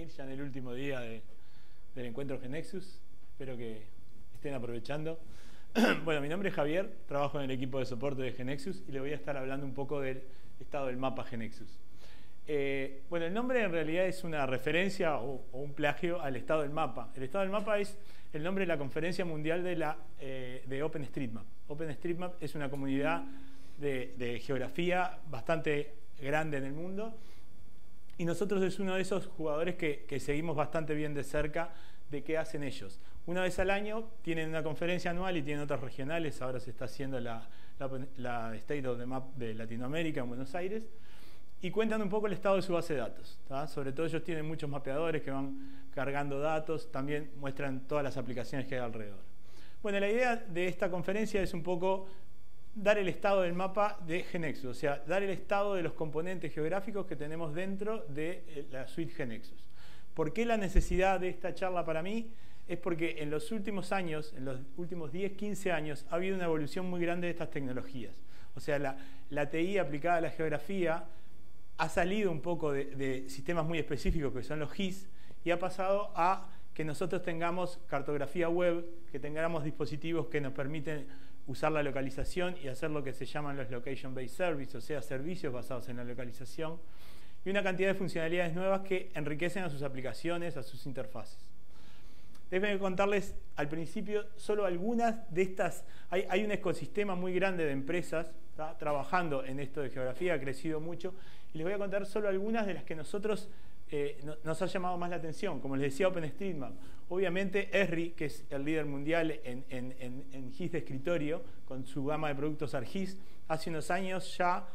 Exchange, ya en el último día del encuentro GeneXus. Espero que estén aprovechando. Bueno, mi nombre es Javier, trabajo en el equipo de soporte de GeneXus y le voy a estar hablando un poco del estado del mapa GeneXus. Bueno, el nombre en realidad es una referencia o un plagio al estado del mapa. El estado del mapa es el nombre de la conferencia mundial de OpenStreetMap. OpenStreetMap es una comunidad de geografía bastante grande en el mundo y nosotros es uno de esos jugadores que seguimos bastante bien de cerca de qué hacen ellos. Una vez al año tienen una conferencia anual y tienen otras regionales. Ahora se está haciendo la State of the Map de Latinoamérica en Buenos Aires y cuentan un poco el estado de su base de datos, ¿tá? Sobre todo ellos tienen muchos mapeadores que van cargando datos, también muestran todas las aplicaciones que hay alrededor. Bueno, la idea de esta conferencia es un poco dar el estado del mapa de GeneXus, o sea, dar el estado de los componentes geográficos que tenemos dentro de la suite GeneXus. ¿Por qué la necesidad de esta charla para mí? Es porque en los últimos años, en los últimos 10, 15 años, ha habido una evolución muy grande de estas tecnologías. O sea, la TI aplicada a la geografía ha salido un poco de sistemas muy específicos que son los GIS y ha pasado a que nosotros tengamos cartografía web, que tengamos dispositivos que nos permiten usar la localización y hacer lo que se llaman los Location-Based Services, o sea, servicios basados en la localización, y una cantidad de funcionalidades nuevas que enriquecen a sus aplicaciones, a sus interfaces. Déjenme contarles al principio solo algunas de estas. Hay un ecosistema muy grande de empresas, ¿tá?, trabajando en esto de geografía, ha crecido mucho, y les voy a contar solo algunas de las que nosotros nos ha llamado más la atención. Como les decía, OpenStreetMap. Obviamente Esri, que es el líder mundial en GIS de escritorio, con su gama de productos ArcGIS, hace unos años ya,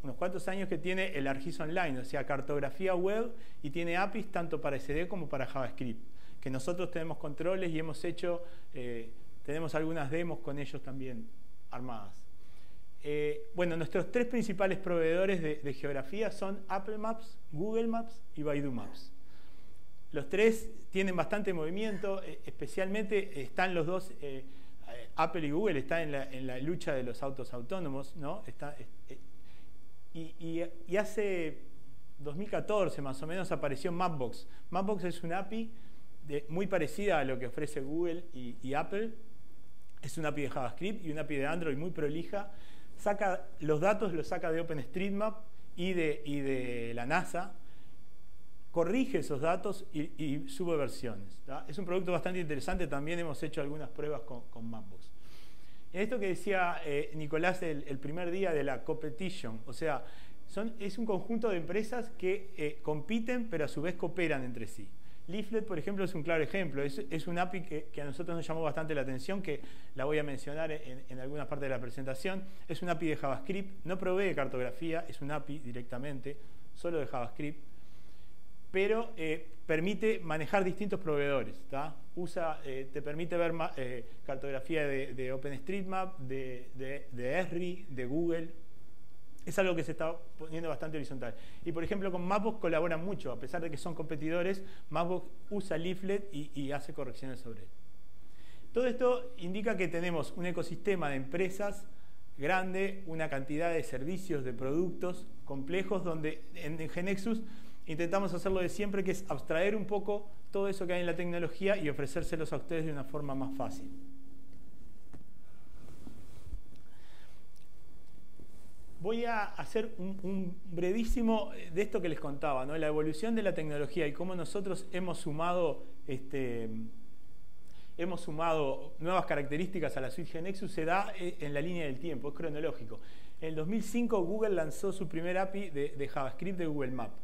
unos cuantos años que tiene el ArcGIS Online, o sea, cartografía web, y tiene APIs tanto para SD como para JavaScript, que nosotros tenemos controles y hemos hecho, tenemos algunas demos con ellos también armadas. Bueno, nuestros tres principales proveedores de geografía son Apple Maps, Google Maps y Baidu Maps. Los tres tienen bastante movimiento, especialmente están los dos, Apple y Google están en la lucha de los autos autónomos, ¿no? Y hace 2014 más o menos apareció Mapbox. Mapbox es una API muy parecida a lo que ofrece Google y Apple. Es una API de JavaScript y una API de Android muy prolija. Saca los datos, los saca de OpenStreetMap y de la NASA, corrige esos datos y sube versiones, ¿tá? Es un producto bastante interesante, también hemos hecho algunas pruebas con Mapbox. En esto que decía Nicolás el primer día de la competition, o sea, es un conjunto de empresas que compiten pero a su vez cooperan entre sí. Leaflet, por ejemplo, es un claro ejemplo. Es un API que a nosotros nos llamó bastante la atención, que la voy a mencionar en algunas partes de la presentación. Es un API de JavaScript, no provee cartografía, es un API directamente, solo de JavaScript, pero permite manejar distintos proveedores, ¿tá? Te permite ver cartografía de OpenStreetMap, de Esri, de Google. Es algo que se está poniendo bastante horizontal. Y por ejemplo con Mapbox colaboran mucho, a pesar de que son competidores. Mapbox usa Leaflet y hace correcciones sobre él. Todo esto indica que tenemos un ecosistema de empresas grande, una cantidad de servicios, de productos complejos, donde en GeneXus intentamos hacer lo de siempre, que es abstraer un poco todo eso que hay en la tecnología y ofrecérselos a ustedes de una forma más fácil. Voy a hacer un brevísimo de esto que les contaba, ¿no? La evolución de la tecnología y cómo nosotros hemos sumado nuevas características a la suite GeneXus. Se da en la línea del tiempo, es cronológico. En el 2005 Google lanzó su primer API de JavaScript de Google Maps.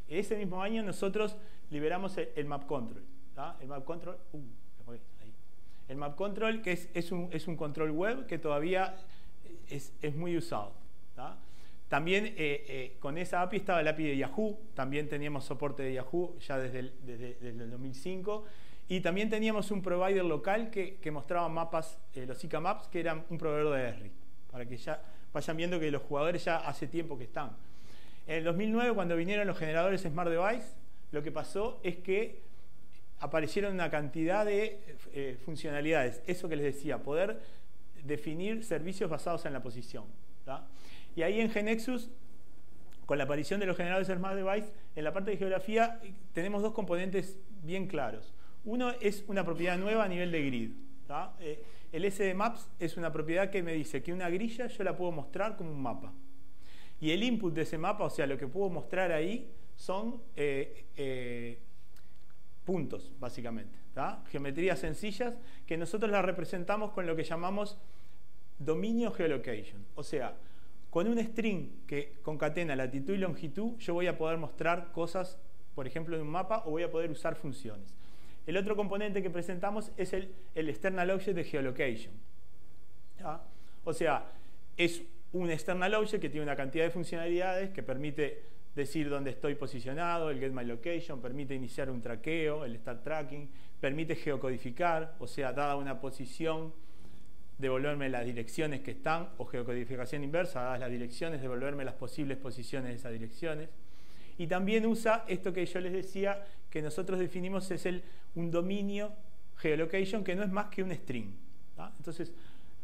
Ese mismo año nosotros liberamos el Map Control, ¿tá? El Map Control, el Map Control, que es un control web que todavía es muy usado, ¿tá? También con esa API estaba el API de Yahoo, también teníamos soporte de Yahoo ya desde el 2005, y también teníamos un provider local que mostraba mapas, los ICA Maps, que eran un proveedor de Esri, para que ya vayan viendo que los jugadores ya hace tiempo que están. En el 2009, cuando vinieron los generadores Smart Device, lo que pasó es que aparecieron una cantidad de funcionalidades, eso que les decía, poder definir servicios basados en la posición, ¿tá? Y ahí en GeneXus con la aparición de los generadores Smart Device, en la parte de geografía tenemos dos componentes bien claros. Uno es una propiedad nueva a nivel de grid. El SDMaps es una propiedad que me dice que una grilla yo la puedo mostrar como un mapa. Y el input de ese mapa, o sea, lo que puedo mostrar ahí, son puntos, básicamente. Geometrías sencillas que nosotros las representamos con lo que llamamos dominio geolocation. O sea, con un string que concatena latitud y longitud, yo voy a poder mostrar cosas, por ejemplo, en un mapa, o voy a poder usar funciones. El otro componente que presentamos es el external object de geolocation. O sea, es un external object que tiene una cantidad de funcionalidades que permite decir dónde estoy posicionado, el get my location, permite iniciar un traqueo, el start tracking, permite geocodificar, o sea, dada una posición, devolverme las direcciones que están, o geocodificación inversa, dadas las direcciones, devolverme las posibles posiciones de esas direcciones. Y también usa esto que yo les decía, que nosotros definimos es un dominio geolocation, que no es más que un string. Entonces,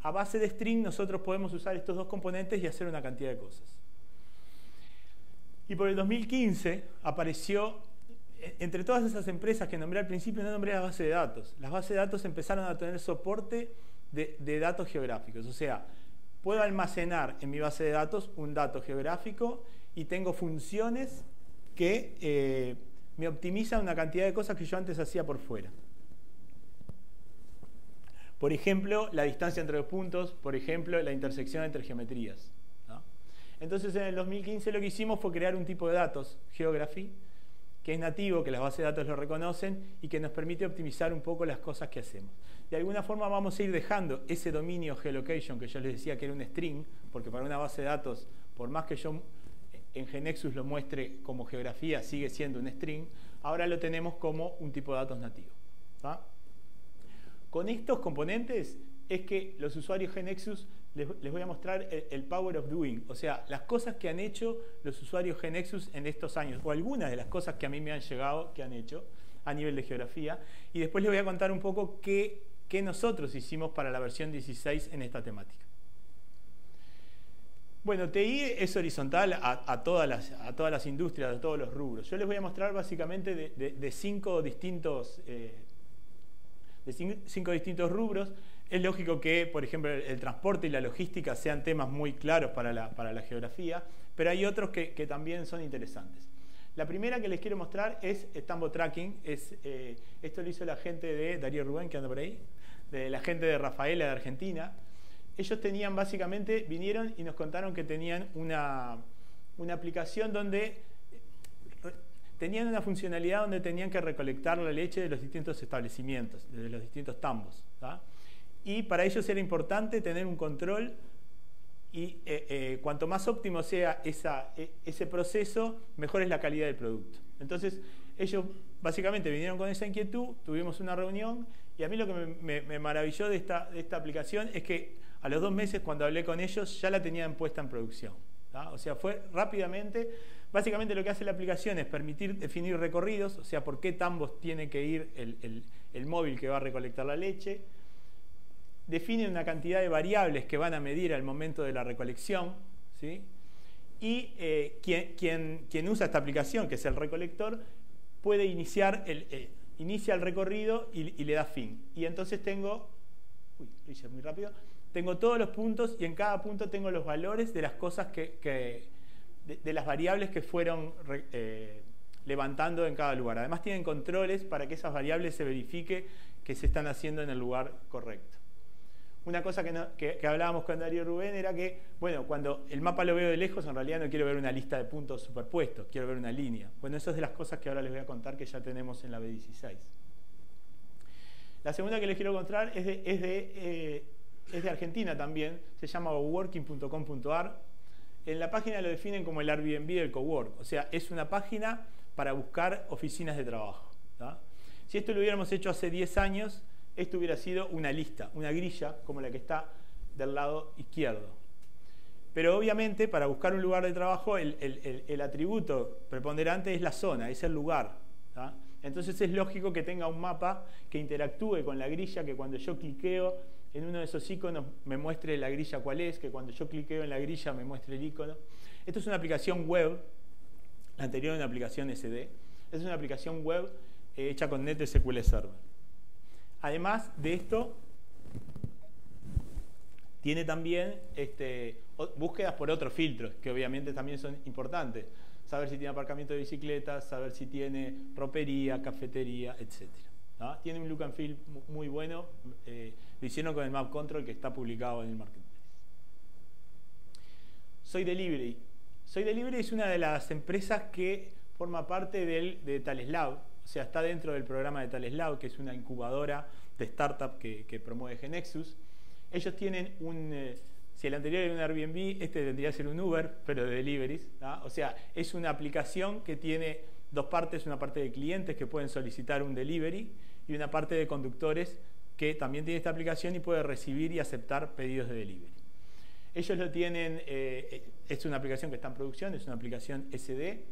a base de string nosotros podemos usar estos dos componentes y hacer una cantidad de cosas. Y por el 2015 apareció, entre todas esas empresas que nombré al principio, no nombré las bases de datos. Las bases de datos empezaron a tener soporte de datos geográficos. O sea, puedo almacenar en mi base de datos un dato geográfico y tengo funciones que me optimizan una cantidad de cosas que yo antes hacía por fuera. Por ejemplo, la distancia entre los puntos, por ejemplo, la intersección entre geometrías. Entonces, en el 2015 lo que hicimos fue crear un tipo de datos, Geography, que es nativo, que las bases de datos lo reconocen y que nos permite optimizar un poco las cosas que hacemos. De alguna forma vamos a ir dejando ese dominio geolocation que yo les decía que era un string, porque para una base de datos, por más que yo en GeneXus lo muestre como geografía, sigue siendo un string, ahora lo tenemos como un tipo de datos nativo. Con estos componentes es que los usuarios GeneXus les voy a mostrar el power of doing, o sea, las cosas que han hecho los usuarios GeneXus en estos años, o algunas de las cosas que a mí me han llegado que han hecho a nivel de geografía, y después les voy a contar un poco qué nosotros hicimos para la versión 16 en esta temática. Bueno, TI es horizontal a todas las industrias, a todos los rubros. Yo les voy a mostrar básicamente de cinco distintos rubros. Es lógico que, por ejemplo, el transporte y la logística sean temas muy claros para la geografía, pero hay otros que también son interesantes. La primera que les quiero mostrar es Tambo Tracking. Esto lo hizo la gente de Darío Rubén, que anda por ahí, de la gente de Rafaela de Argentina. Ellos tenían básicamente, vinieron y nos contaron que tenían una aplicación donde tenían una funcionalidad donde tenían que recolectar la leche de los distintos establecimientos, de los distintos tambos. Y para ellos era importante tener un control y cuanto más óptimo sea ese proceso, mejor es la calidad del producto. Entonces, ellos básicamente vinieron con esa inquietud, tuvimos una reunión y a mí lo que me maravilló de esta aplicación es que a los 2 meses, cuando hablé con ellos, ya la tenían puesta en producción. O sea, fue rápidamente. Básicamente lo que hace la aplicación es permitir definir recorridos, o sea, por qué tambos tiene que ir el móvil que va a recolectar la leche. Define una cantidad de variables que van a medir al momento de la recolección, ¿sí? Y quien usa esta aplicación, que es el recolector, puede inicia el recorrido y le da fin. Y entonces tengo, lo hice muy rápido, tengo todos los puntos y en cada punto tengo los valores de las cosas de las variables que fueron levantando en cada lugar. Además tienen controles para que esas variables se verifique que se están haciendo en el lugar correcto. Una cosa que hablábamos con Darío Rubén era que, bueno, cuando el mapa lo veo de lejos, en realidad no quiero ver una lista de puntos superpuestos, quiero ver una línea. Bueno, eso es de las cosas que ahora les voy a contar que ya tenemos en la B16. La segunda que les quiero contar es de Argentina también, se llama coworking.com.ar. En la página lo definen como el Airbnb del cowork, o sea, es una página para buscar oficinas de trabajo. Si esto lo hubiéramos hecho hace 10 años, esto hubiera sido una lista, una grilla, como la que está del lado izquierdo. Pero obviamente, para buscar un lugar de trabajo, el atributo preponderante es la zona, es el lugar. Entonces es lógico que tenga un mapa que interactúe con la grilla, que cuando yo cliqueo en uno de esos iconos me muestre la grilla cuál es, que cuando yo cliqueo en la grilla me muestre el icono. Esto es una aplicación web La anterior es una aplicación SD. Es una aplicación web hecha con NetSQL Server. Además de esto, tiene también búsquedas por otros filtros, que obviamente también son importantes. Saber si tiene aparcamiento de bicicletas, saber si tiene ropería, cafetería, etc. ¿No? Tiene un look and feel muy bueno. Lo hicieron con el Map Control que está publicado en el Marketplace. SoyDelivery. SoyDelivery es una de las empresas que forma parte de TalesLab. O sea, está dentro del programa de TalesLab, que es una incubadora de startup que promueve GeneXus. Ellos tienen si el anterior era un Airbnb, este tendría que ser un Uber, pero de deliveries. ¿No? O sea, es una aplicación que tiene dos partes, una parte de clientes que pueden solicitar un delivery y una parte de conductores que también tiene esta aplicación y puede recibir y aceptar pedidos de delivery. Ellos lo tienen, es una aplicación que está en producción, es una aplicación SD,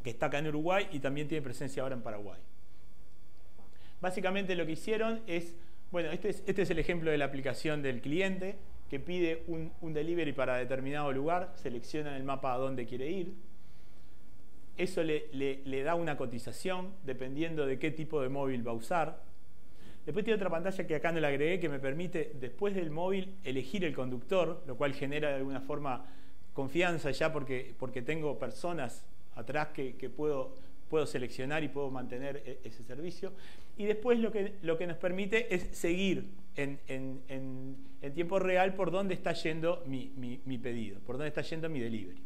que está acá en Uruguay y también tiene presencia ahora en Paraguay. Básicamente lo que hicieron es, bueno, este es el ejemplo de la aplicación del cliente, que pide un delivery para determinado lugar, selecciona en el mapa a dónde quiere ir. Eso le da una cotización dependiendo de qué tipo de móvil va a usar. Después tiene otra pantalla que acá no la agregué que me permite, después del móvil, elegir el conductor, lo cual genera de alguna forma confianza ya porque tengo personas atrás que puedo seleccionar y puedo mantener ese servicio. Y después lo que nos permite es seguir en tiempo real por dónde está yendo mi pedido, por dónde está yendo mi delivery.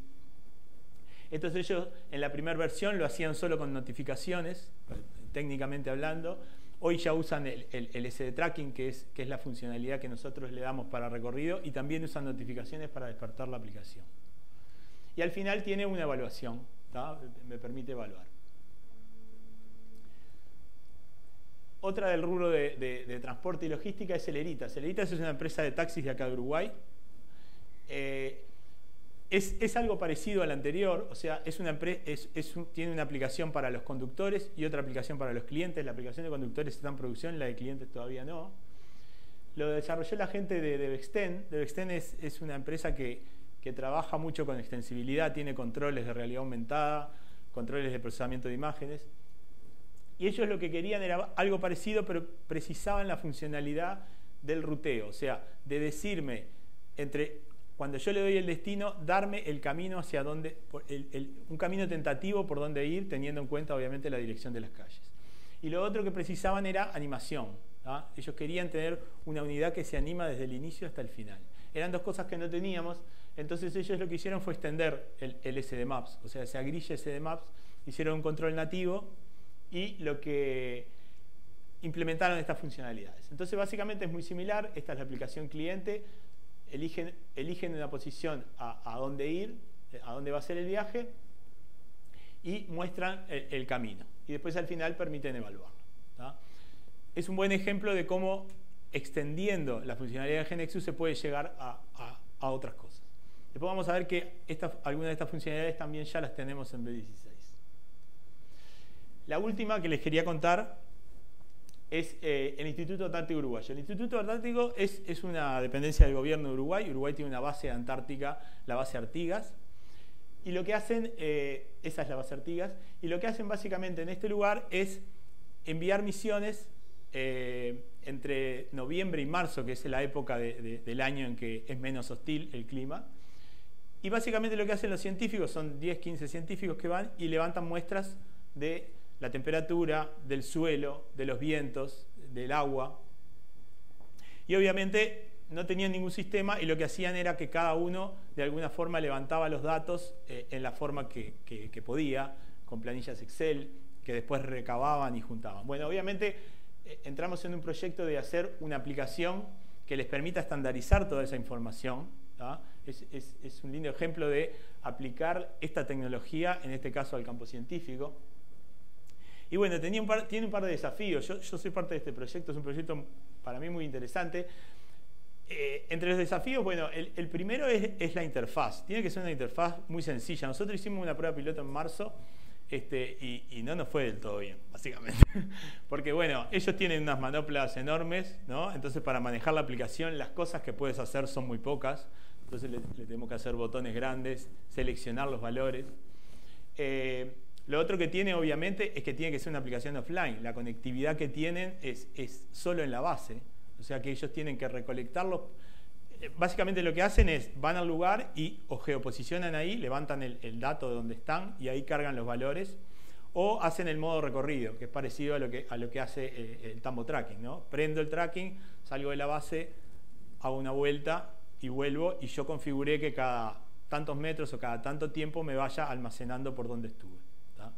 Entonces ellos en la primera versión lo hacían solo con notificaciones, técnicamente hablando. Hoy ya usan el SD Tracking, que es la funcionalidad que nosotros le damos para recorrido, y también usan notificaciones para despertar la aplicación. Y al final tiene una evaluación, ¿tá? Me permite evaluar. Otra del rubro de transporte y logística es Celeritas. Celeritas es una empresa de taxis de acá de Uruguay. Es algo parecido al anterior, o sea, tiene una aplicación para los conductores y otra aplicación para los clientes. La aplicación de conductores está en producción, la de clientes todavía no. Lo desarrolló la gente de Devexten. Devexten es una empresa que trabaja mucho con extensibilidad, tiene controles de realidad aumentada, controles de procesamiento de imágenes. Y ellos lo que querían era algo parecido, pero precisaban la funcionalidad del ruteo, o sea, de decirme cuando yo le doy el destino, darme el camino hacia dónde, un camino tentativo por dónde ir, teniendo en cuenta obviamente la dirección de las calles. Y lo otro que precisaban era animación. ¿Ah? Ellos querían tener una unidad que se anima desde el inicio hasta el final. Eran dos cosas que no teníamos, entonces ellos lo que hicieron fue extender el SD Maps, o sea, esa grilla SD Maps, hicieron un control nativo y lo que implementaron estas funcionalidades. Entonces básicamente es muy similar, esta es la aplicación cliente, eligen una posición a dónde ir, a dónde va a ser el viaje y muestran el camino. Y después al final permiten evaluarlo. ¿Tá? Es un buen ejemplo de cómo extendiendo la funcionalidad de GeneXus se puede llegar a otras cosas. Después vamos a ver que algunas de estas funcionalidades también ya las tenemos en B16. La última que les quería contar es el Instituto Antártico Uruguayo. El Instituto Antártico es una dependencia del gobierno de Uruguay. Uruguay tiene una base antártica, la base Artigas. Y lo que hacen, esa es la base Artigas, y lo que hacen básicamente en este lugar es enviar misiones entre noviembre y marzo, que es la época del año en que es menos hostil el clima. Y básicamente lo que hacen los científicos, son 10, 15 científicos que van y levantan muestras de la temperatura, del suelo, de los vientos, del agua. Y obviamente no tenían ningún sistema y lo que hacían era que cada uno de alguna forma levantaba los datos en la forma que podía, con planillas Excel, que después recababan y juntaban. Bueno, obviamente entramos en un proyecto de hacer una aplicación que les permita estandarizar toda esa información. ¿Tá? Es un lindo ejemplo de aplicar esta tecnología, en este caso al campo científico. Y bueno, tiene un par de desafíos. Yo soy parte de este proyecto, es un proyecto para mí muy interesante. Entre los desafíos, bueno, el primero es la interfaz. Tiene que ser una interfaz muy sencilla. Nosotros hicimos una prueba piloto en marzo y no nos fue del todo bien, básicamente. Porque bueno, ellos tienen unas manoplas enormes, ¿no? Entonces para manejar la aplicación las cosas que puedes hacer son muy pocas. Entonces le tenemos que hacer botones grandes, seleccionar los valores. Lo otro que tiene, obviamente, es que tiene que ser una aplicación offline. La conectividad que tienen es solo en la base. O sea que ellos tienen que recolectarlo. Básicamente lo que hacen es, van al lugar y o geoposicionan ahí, levantan el dato de donde están y ahí cargan los valores. O hacen el modo recorrido, que es parecido a lo que hace el Tambo Tracking, ¿no? Prendo el tracking, salgo de la base, hago una vuelta y vuelvo, y yo configuré que cada tantos metros o cada tanto tiempo me vaya almacenando por donde estuve. ¿Tá?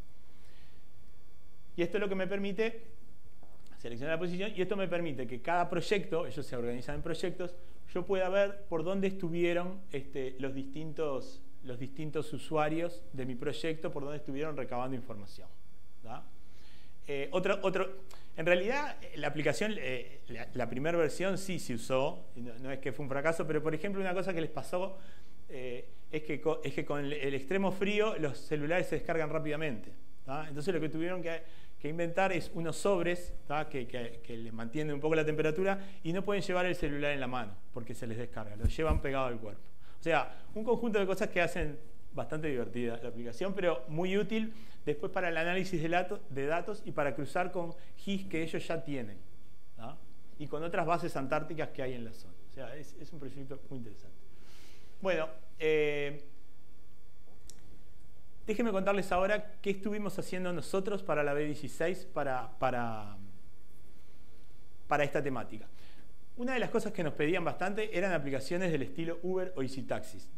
Y esto es lo que me permite seleccionar la posición, y esto me permite que cada proyecto, ellos se organizan en proyectos, yo pueda ver por dónde estuvieron los distintos usuarios de mi proyecto, por dónde estuvieron recabando información. ¿Tá? En realidad, la aplicación, la primera versión sí se usó, no es que fue un fracaso, pero por ejemplo una cosa que les pasó es que con el extremo frío los celulares se descargan rápidamente. ¿Tá? Entonces lo que tuvieron que inventar es unos sobres, ¿tá? que les mantienen un poco la temperatura, y no pueden llevar el celular en la mano porque se les descarga, lo llevan pegado al cuerpo. O sea, un conjunto de cosas que hacen bastante divertida la aplicación, pero muy útil después para el análisis de datos y para cruzar con GIS que ellos ya tienen, ¿tá? Y con otras bases antárticas que hay en la zona. O sea, es un proyecto muy interesante. Bueno, déjenme contarles ahora qué estuvimos haciendo nosotros para la B16 para esta temática. Una de las cosas que nos pedían bastante eran aplicaciones del estilo Uber o Easy Taxis.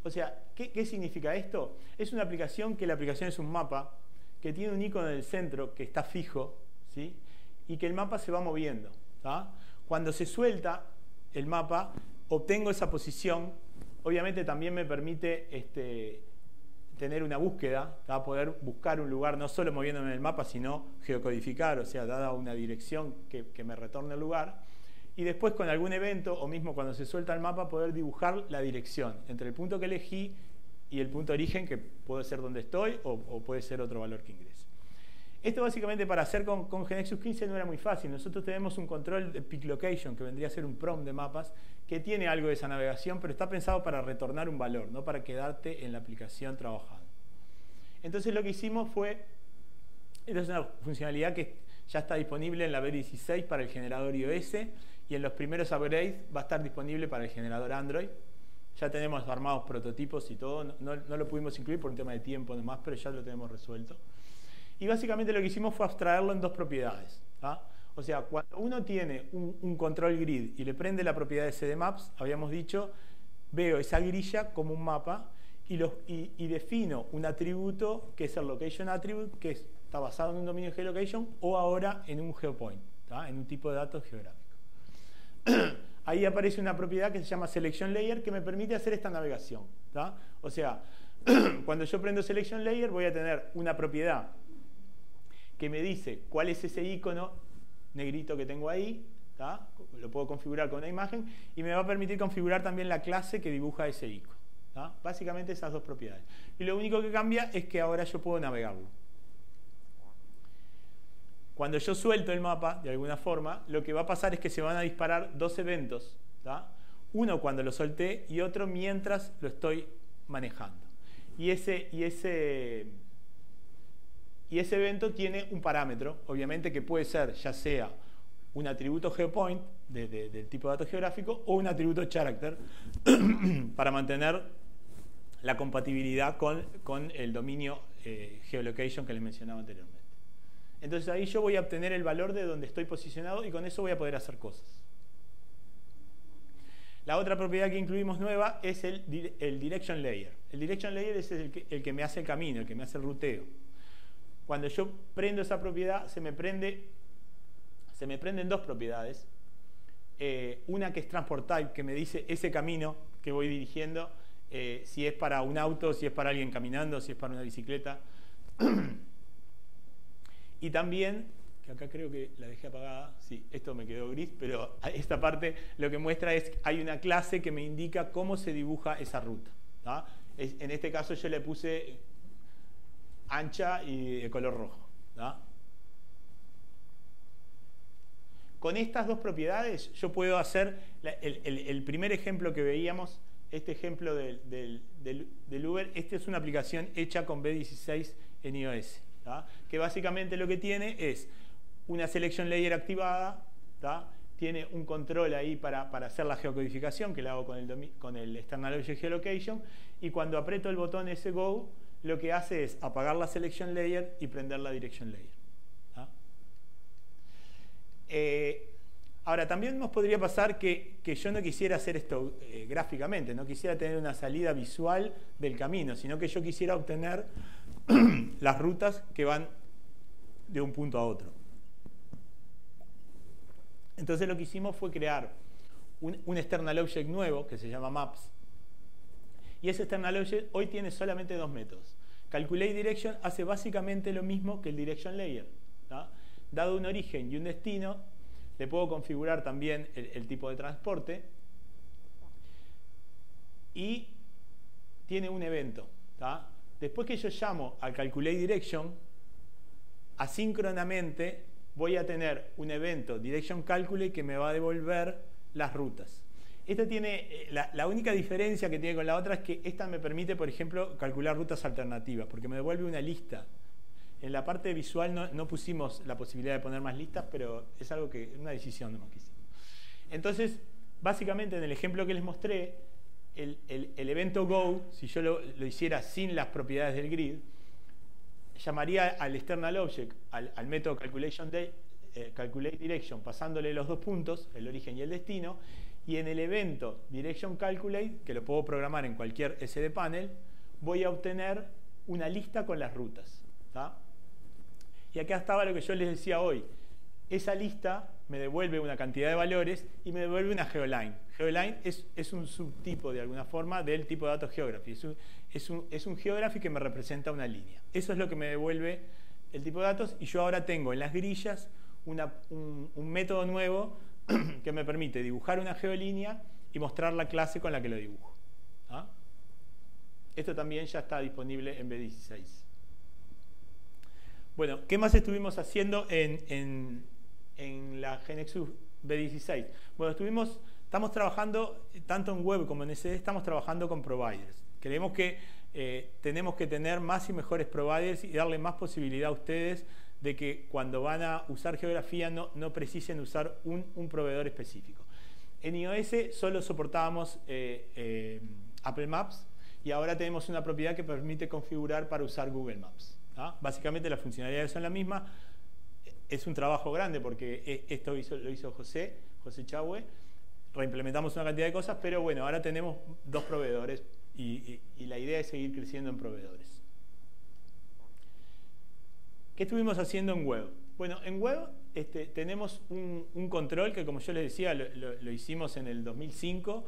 O sea, ¿qué significa esto? Es una aplicación que la aplicación es un mapa que tiene un icono en el centro que está fijo, ¿sí? Y que el mapa se va moviendo. ¿Tá? Cuando se suelta el mapa, obtengo esa posición. Obviamente también me permite tener una búsqueda, ¿tá? Poder buscar un lugar no solo moviéndome en el mapa, sino geocodificar, o sea, dada una dirección que me retorne al lugar. Y después con algún evento, o mismo cuando se suelta el mapa, poder dibujar la dirección entre el punto que elegí y el punto de origen, que puede ser donde estoy o puede ser otro valor que ingrese. Esto básicamente para hacer con GeneXus 15 no era muy fácil. Nosotros tenemos un control de Peak Location, que vendría a ser un prompt de mapas, que tiene algo de esa navegación, pero está pensado para retornar un valor, no para quedarte en la aplicación trabajando. Entonces lo que hicimos fue, esta es una funcionalidad que ya está disponible en la B16 para el generador iOS, y en los primeros upgrades va a estar disponible para el generador Android. Ya tenemos armados prototipos y todo, no lo pudimos incluir por un tema de tiempo nomás, pero ya lo tenemos resuelto. Y básicamente lo que hicimos fue abstraerlo en dos propiedades. ¿Tá? O sea, cuando uno tiene un control grid y le prende la propiedad de CDMaps, habíamos dicho, veo esa grilla como un mapa y defino un atributo que es el Location Attribute, que está basado en un dominio de geolocation o ahora en un geopoint, ¿tá? En un tipo de datos geográfico. Ahí aparece una propiedad que se llama Selection Layer que me permite hacer esta navegación. ¿Tá? O sea, cuando yo prendo Selection Layer voy a tener una propiedad que me dice cuál es ese icono negrito que tengo ahí. ¿Tá? Lo puedo configurar con una imagen y me va a permitir configurar también la clase que dibuja ese icono. ¿Tá? Básicamente esas dos propiedades. Y lo único que cambia es que ahora yo puedo navegarlo. Cuando yo suelto el mapa, de alguna forma, lo que va a pasar es que se van a disparar dos eventos. ¿Tá? Uno cuando lo solté y otro mientras lo estoy manejando. Y ese evento tiene un parámetro, obviamente, que puede ser ya sea un atributo geopoint del tipo de dato geográfico o un atributo character para mantener la compatibilidad con el dominio geolocation que les mencionaba anteriormente. Entonces ahí yo voy a obtener el valor de donde estoy posicionado y con eso voy a poder hacer cosas. La otra propiedad que incluimos nueva es el Direction Layer. El Direction Layer es el que me hace el camino, el que me hace el ruteo. Cuando yo prendo esa propiedad, se me prenden dos propiedades. Una que es Transport Type, que me dice ese camino que voy dirigiendo, si es para un auto, si es para alguien caminando, si es para una bicicleta. Y también, que acá creo que la dejé apagada, sí, esto me quedó gris, pero esta parte lo que muestra es que hay una clase que me indica cómo se dibuja esa ruta. ¿Tá? En este caso yo le puse ancha y de color rojo. ¿Tá? Con estas dos propiedades yo puedo hacer, el primer ejemplo que veíamos este ejemplo del Uber, esta es una aplicación hecha con B16 en iOS, ¿tá? Que básicamente lo que tiene es una selection layer activada, ¿tá? Tiene un control ahí para hacer la geocodificación, que la hago con el External Object Geolocation, y cuando aprieto el botón ese Go, lo que hace es apagar la selection layer y prender la direction layer. ¿Tá? Ahora, también nos podría pasar que yo no quisiera hacer esto gráficamente, no quisiera tener una salida visual del camino, sino que yo quisiera obtener las rutas que van de un punto a otro. Entonces lo que hicimos fue crear un external object nuevo que se llama maps. Y ese external object hoy tiene solamente dos métodos. Calculate direction hace básicamente lo mismo que el direction layer, ¿tá? Dado un origen y un destino, le puedo configurar también el tipo de transporte y tiene un evento, ¿tá? Después que yo llamo al calculate direction, asíncronamente voy a tener un evento direction calculate que me va a devolver las rutas. Esta tiene, la única diferencia que tiene con la otra es que esta me permite, por ejemplo, calcular rutas alternativas, porque me devuelve una lista. En la parte visual no pusimos la posibilidad de poner más listas, pero es algo que, una decisión nomás que hicimos. Entonces, básicamente en el ejemplo que les mostré, el evento Go, si yo lo hiciera sin las propiedades del grid, llamaría al external object, al método calculate direction, pasándole los dos puntos, el origen y el destino, y en el evento direction calculate, que lo puedo programar en cualquier SD panel, voy a obtener una lista con las rutas, ¿tá? Y acá estaba lo que yo les decía hoy. Esa lista me devuelve una cantidad de valores y me devuelve una geoline. Geoline es un subtipo, de alguna forma, del tipo de datos geography. Es un geography que me representa una línea. Eso es lo que me devuelve el tipo de datos, y yo ahora tengo en las grillas un método nuevo que me permite dibujar una geolínea y mostrar la clase con la que lo dibujo. ¿Ah? Esto también ya está disponible en B16. Bueno, ¿qué más estuvimos haciendo en la GeneXus B16? Bueno, estamos trabajando, tanto en web como en SD, estamos trabajando con providers. Creemos que tenemos que tener más y mejores providers y darle más posibilidad a ustedes de que cuando van a usar geografía no precisen usar un proveedor específico. En iOS solo soportábamos Apple Maps, y ahora tenemos una propiedad que permite configurar para usar Google Maps. ¿Ah? Básicamente las funcionalidades son las mismas. Es un trabajo grande porque esto lo hizo José Chahue. Reimplementamos una cantidad de cosas, pero bueno, ahora tenemos dos proveedores y la idea es seguir creciendo en proveedores. ¿Qué estuvimos haciendo en web? Bueno, en web tenemos un control que, como yo les decía, lo hicimos en el 2005.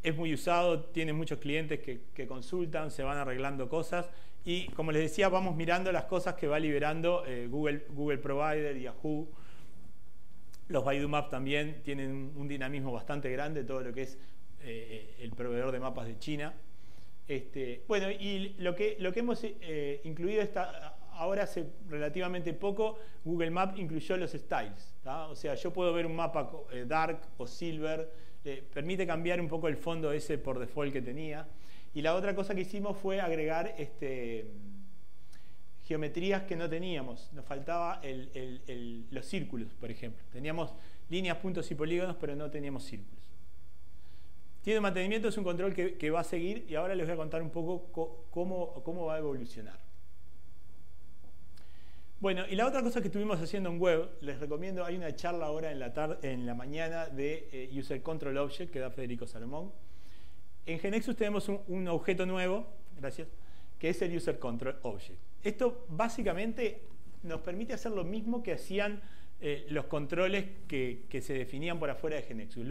Es muy usado, tiene muchos clientes que consultan, se van arreglando cosas, y como les decía, vamos mirando las cosas que va liberando Google Provider, Yahoo. Los Baidu Maps también tienen un dinamismo bastante grande, todo lo que es el proveedor de mapas de China. Bueno, y lo que hemos incluido ahora hace relativamente poco, Google Maps incluyó los styles, ¿tá? O sea, yo puedo ver un mapa dark o silver, permite cambiar un poco el fondo ese por default que tenía. Y la otra cosa que hicimos fue agregar geometrías que no teníamos. Nos faltaba los círculos, por ejemplo. Teníamos líneas, puntos y polígonos, pero no teníamos círculos. Tiene mantenimiento, es un control que va a seguir, y ahora les voy a contar un poco cómo va a evolucionar. Bueno, y la otra cosa que estuvimos haciendo en web, les recomiendo, hay una charla ahora en la mañana de User Control Object que da Federico Salomón. En GeneXus tenemos un objeto nuevo, gracias, que es el User Control Object. Esto básicamente nos permite hacer lo mismo que hacían los controles que se definían por afuera de GeneXus.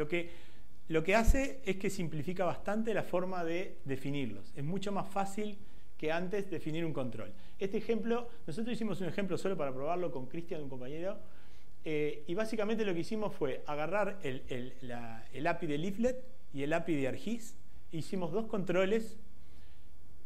Lo que hace es que simplifica bastante la forma de definirlos. Es mucho más fácil que antes definir un control. Este ejemplo, nosotros hicimos un ejemplo solo para probarlo con Cristian, un compañero, y básicamente lo que hicimos fue agarrar el API de Leaflet y el API de ArcGIS. Hicimos dos controles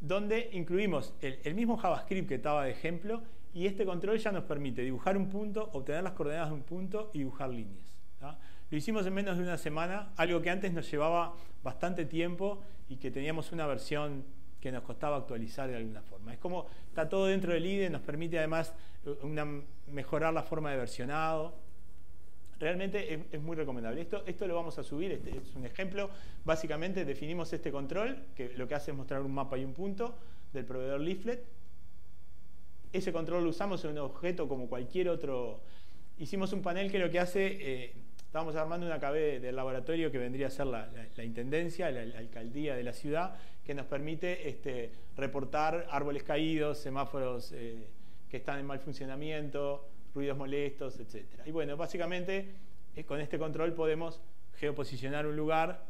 donde incluimos el mismo JavaScript que estaba de ejemplo, y este control ya nos permite dibujar un punto, obtener las coordenadas de un punto y dibujar líneas, ¿tá? Lo hicimos en menos de una semana, algo que antes nos llevaba bastante tiempo y que teníamos una versión que nos costaba actualizar de alguna forma. Es como está todo dentro del IDE, nos permite además mejorar la forma de versionado. Realmente es muy recomendable. Esto lo vamos a subir, este es un ejemplo. Básicamente definimos este control, que lo que hace es mostrar un mapa y un punto del proveedor Leaflet. Ese control lo usamos en un objeto como cualquier otro. Hicimos un panel que lo que hace, estábamos armando una KB del laboratorio que vendría a ser la intendencia, la alcaldía de la ciudad, que nos permite reportar árboles caídos, semáforos que están en mal funcionamiento, ruidos molestos, etc. Y bueno, básicamente con este control podemos geoposicionar un lugar,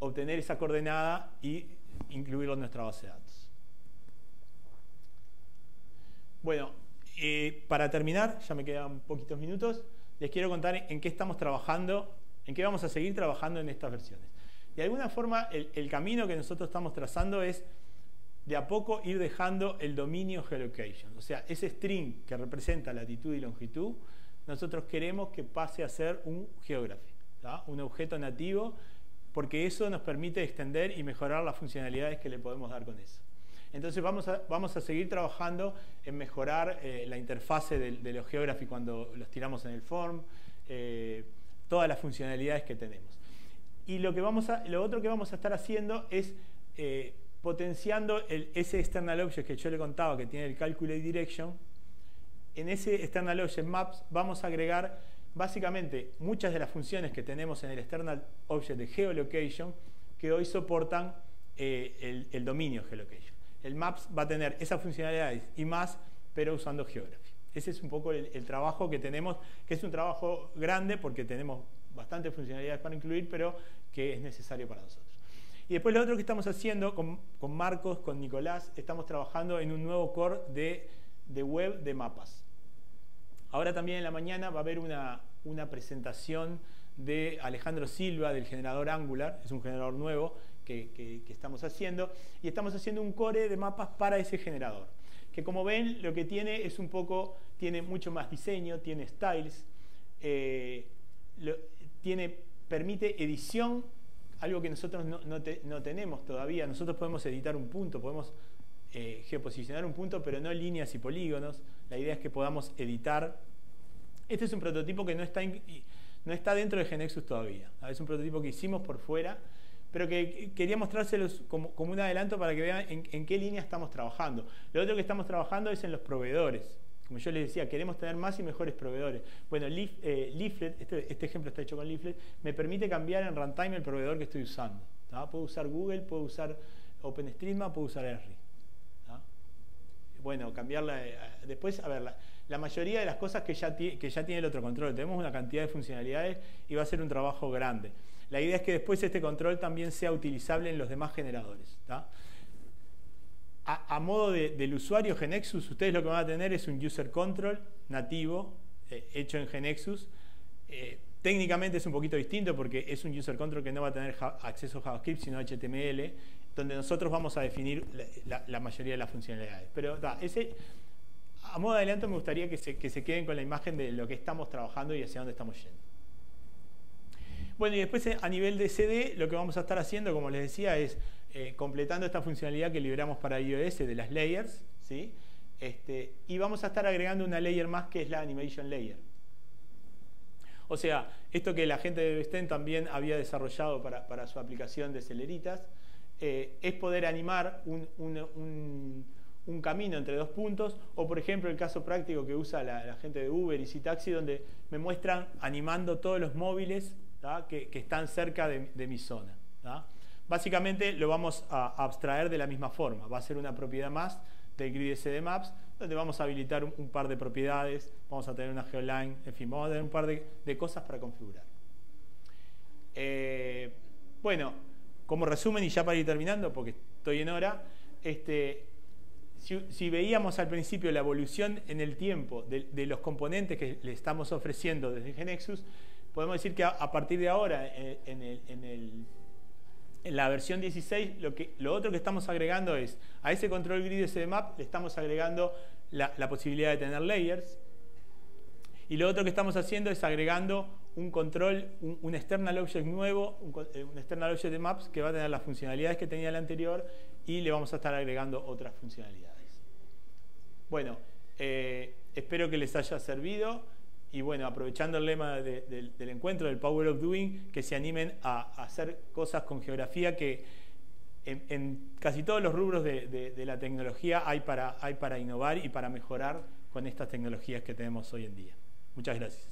obtener esa coordenada y incluirlo en nuestra base de datos. Bueno, para terminar, ya me quedan poquitos minutos, les quiero contar en qué estamos trabajando, en qué vamos a seguir trabajando en estas versiones. De alguna forma, el camino que nosotros estamos trazando es de a poco ir dejando el dominio geolocation. O sea, ese string que representa latitud y longitud, nosotros queremos que pase a ser un geography, ¿tá? Un objeto nativo, porque eso nos permite extender y mejorar las funcionalidades que le podemos dar con eso. Entonces vamos a seguir trabajando en mejorar la interfase de los geography cuando los tiramos en el form, todas las funcionalidades que tenemos. Y lo otro que vamos a estar haciendo es potenciando ese external object que yo le contaba que tiene el calculate direction. En ese external object maps vamos a agregar básicamente muchas de las funciones que tenemos en el external object de geolocation que hoy soportan el dominio geolocation. El maps va a tener esas funcionalidades y más, pero usando geography. Ese es un poco el trabajo que tenemos, que es un trabajo grande porque tenemos bastantes funcionalidades para incluir, pero que es necesario para nosotros. Y después lo otro que estamos haciendo con Marcos, con Nicolás, estamos trabajando en un nuevo core de web de mapas. Ahora también en la mañana va a haber una presentación de Alejandro Silva del generador Angular, es un generador nuevo que estamos haciendo, y estamos haciendo un core de mapas para ese generador, que como ven lo que tiene es tiene mucho más diseño, tiene styles, permite edición, algo que nosotros no tenemos todavía. Nosotros podemos editar un punto, podemos geoposicionar un punto, pero no líneas y polígonos. La idea es que podamos editar. Este es un prototipo que no está dentro de GeneXus todavía. Es un prototipo que hicimos por fuera, pero que quería mostrárselos como un adelanto para que vean en qué línea estamos trabajando. Lo otro que estamos trabajando es en los proveedores. Como yo les decía, queremos tener más y mejores proveedores. Bueno, Leaflet, este ejemplo está hecho con Leaflet, me permite cambiar en runtime el proveedor que estoy usando. ¿Tá? Puedo usar Google, puedo usar OpenStreetMap, puedo usar Esri. ¿Tá? Bueno, cambiarla. Después, a ver, la mayoría de las cosas que ya tiene el otro control. Tenemos una cantidad de funcionalidades y va a ser un trabajo grande. La idea es que después este control también sea utilizable en los demás generadores. ¿Tá? A modo del usuario GeneXus, ustedes lo que van a tener es un user control nativo hecho en GeneXus. Técnicamente es un poquito distinto porque es un user control que no va a tener acceso a JavaScript sino a HTML, donde nosotros vamos a definir la mayoría de las funcionalidades. Pero a modo de adelanto me gustaría que se queden con la imagen de lo que estamos trabajando y hacia dónde estamos yendo. Bueno, y después a nivel de CD, lo que vamos a estar haciendo, como les decía, es completando esta funcionalidad que liberamos para iOS de las layers, ¿sí? Y vamos a estar agregando una layer más que es la animation layer. O sea, esto que la gente de Vesten también había desarrollado para su aplicación de Celeritas, es poder animar un camino entre dos puntos, o por ejemplo el caso práctico que usa la gente de Uber y Citaxi, donde me muestran animando todos los móviles, ¿tá? que están cerca de mi zona. ¿Tá? Básicamente lo vamos a abstraer de la misma forma. Va a ser una propiedad más del grid SD Maps, donde vamos a habilitar un par de propiedades, vamos a tener una geoline, en fin, vamos a tener un par de cosas para configurar. Bueno, como resumen y ya para ir terminando, porque estoy en hora, si veíamos al principio la evolución en el tiempo de los componentes que le estamos ofreciendo desde GeneXus, podemos decir que a partir de ahora, en la versión 16, lo otro que estamos agregando es, a ese control grid SDMap le estamos agregando la posibilidad de tener layers, y lo otro que estamos haciendo es agregando un control, un external object nuevo, un external object de maps que va a tener las funcionalidades que tenía el anterior y le vamos a estar agregando otras funcionalidades. Bueno, espero que les haya servido y bueno, aprovechando el lema del encuentro, del Power of Doing, que se animen a hacer cosas con geografía que en casi todos los rubros de la tecnología hay para innovar y para mejorar con estas tecnologías que tenemos hoy en día. Muchas gracias.